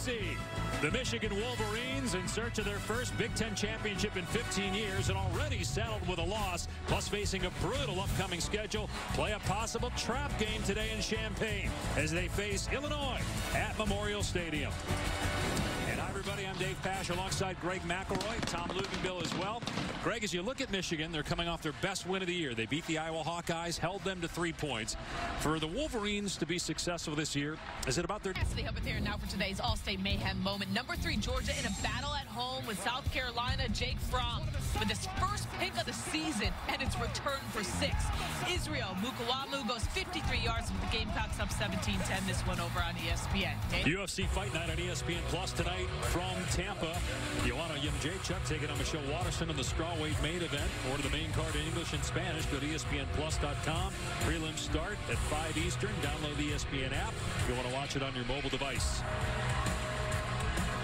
USC. The Michigan Wolverines, in search of their first Big Ten championship in 15 years and already saddled with a loss, plus facing a brutal upcoming schedule, play a possible trap game today in Champaign as they face Illinois at Memorial Stadium. And hi, everybody. I'm Dave Pasch alongside Greg McElroy, Tom Luginbill as well. Greg, as you look at Michigan, they're coming off their best win of the year. They beat the Iowa Hawkeyes, held them to 3 points. For the Wolverines to be successful this year, is it about their... They have it there now for today's All-State Mayhem moment. Number 3, Georgia in a battle at home with South Carolina. Jake Fromm with his first pick of the season and its return for 6. Israel Mukawamu goes 53 yards with the Gamecocks up 17-10. This one over on ESPN. UFC Fight Night on ESPN Plus tonight from Tampa. Joanna Jędrzejczyk taking on Michelle Waterson in the strawweight main event. Order the main card in English and Spanish. Go to ESPNplus.com. Prelims start at 5 Eastern. Download the ESPN app if you want to watch it on your mobile device.